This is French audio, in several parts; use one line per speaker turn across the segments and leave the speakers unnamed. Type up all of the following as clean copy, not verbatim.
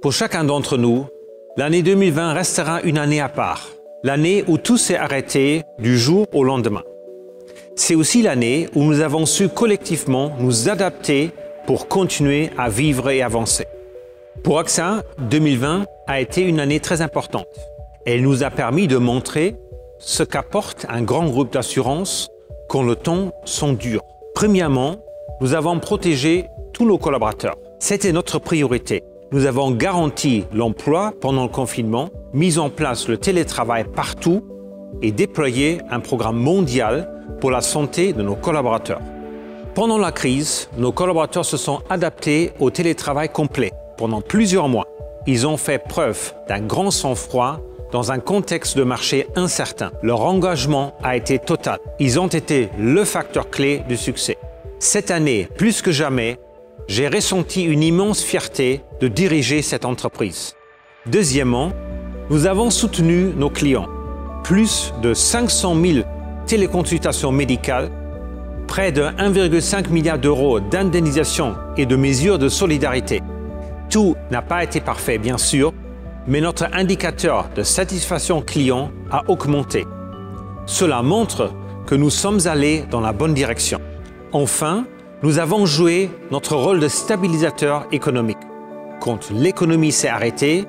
Pour chacun d'entre nous, l'année 2020 restera une année à part, l'année où tout s'est arrêté du jour au lendemain. C'est aussi l'année où nous avons su collectivement nous adapter pour continuer à vivre et avancer. Pour AXA, 2020 a été une année très importante. Elle nous a permis de montrer ce qu'apporte un grand groupe d'assurance quand le temps sont durs. Premièrement, nous avons protégé tous nos collaborateurs. C'était notre priorité. Nous avons garanti l'emploi pendant le confinement, mis en place le télétravail partout et déployé un programme mondial pour la santé de nos collaborateurs. Pendant la crise, nos collaborateurs se sont adaptés au télétravail complet pendant plusieurs mois. Ils ont fait preuve d'un grand sang-froid dans un contexte de marché incertain. Leur engagement a été total. Ils ont été le facteur clé du succès. Cette année, plus que jamais, j'ai ressenti une immense fierté de diriger cette entreprise. Deuxièmement, nous avons soutenu nos clients. Plus de 500 000 téléconsultations médicales, près de 1,5 milliard d'euros d'indemnisation et de mesures de solidarité. Tout n'a pas été parfait, bien sûr, mais notre indicateur de satisfaction client a augmenté. Cela montre que nous sommes allés dans la bonne direction. Enfin, nous avons joué notre rôle de stabilisateur économique. Quand l'économie s'est arrêtée,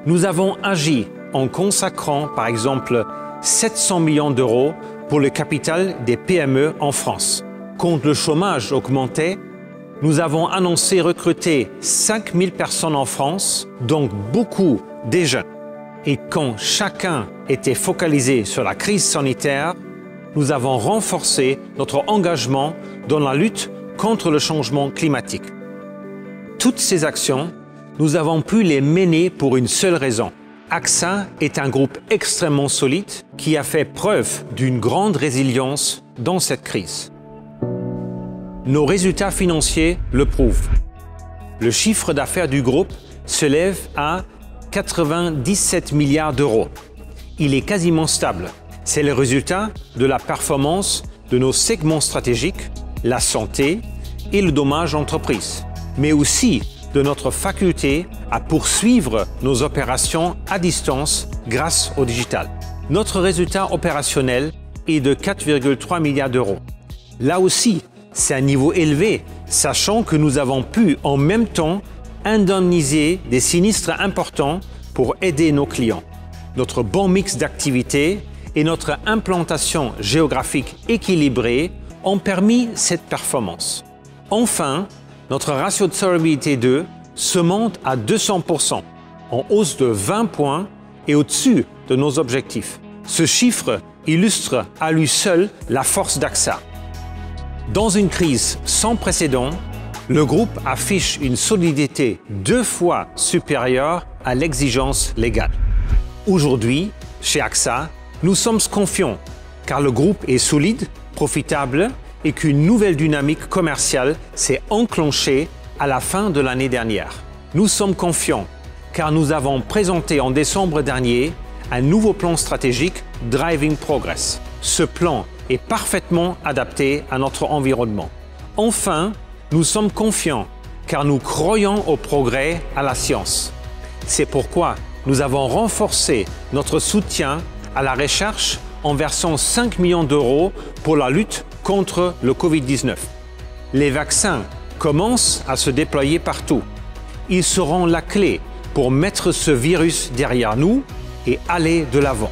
nous avons agi en consacrant, par exemple, 700 millions d'euros pour le capital des PME en France. Quand le chômage augmentait, nous avons annoncé recruter 5000 personnes en France, donc beaucoup des jeunes. Et quand chacun était focalisé sur la crise sanitaire, nous avons renforcé notre engagement dans la lutte contre le changement climatique. Toutes ces actions, nous avons pu les mener pour une seule raison. AXA est un groupe extrêmement solide qui a fait preuve d'une grande résilience dans cette crise. Nos résultats financiers le prouvent. Le chiffre d'affaires du groupe s'élève à 97 milliards d'euros. Il est quasiment stable. C'est le résultat de la performance de nos segments stratégiques, la santé et le dommage entreprise, mais aussi de notre faculté à poursuivre nos opérations à distance grâce au digital. Notre résultat opérationnel est de 4,3 milliards d'euros. Là aussi, c'est un niveau élevé, sachant que nous avons pu en même temps indemniser des sinistres importants pour aider nos clients. Notre bon mix d'activités et notre implantation géographique équilibrée ont permis cette performance. Enfin, notre ratio de solvabilité 2 se monte à 200%, en hausse de 20 points et au-dessus de nos objectifs. Ce chiffre illustre à lui seul la force d'AXA. Dans une crise sans précédent, le groupe affiche une solidité 2 fois supérieure à l'exigence légale. Aujourd'hui, chez AXA, nous sommes confiants car le groupe est solide, profitable et qu'une nouvelle dynamique commerciale s'est enclenchée à la fin de l'année dernière. Nous sommes confiants car nous avons présenté en décembre dernier un nouveau plan stratégique Driving Progress. Ce plan est parfaitement adapté à notre environnement. Enfin, nous sommes confiants car nous croyons au progrès, à la science. C'est pourquoi nous avons renforcé notre soutien à la recherche en versant 5 millions d'euros pour la lutte contre le Covid-19. Les vaccins commencent à se déployer partout. Ils seront la clé pour mettre ce virus derrière nous et aller de l'avant.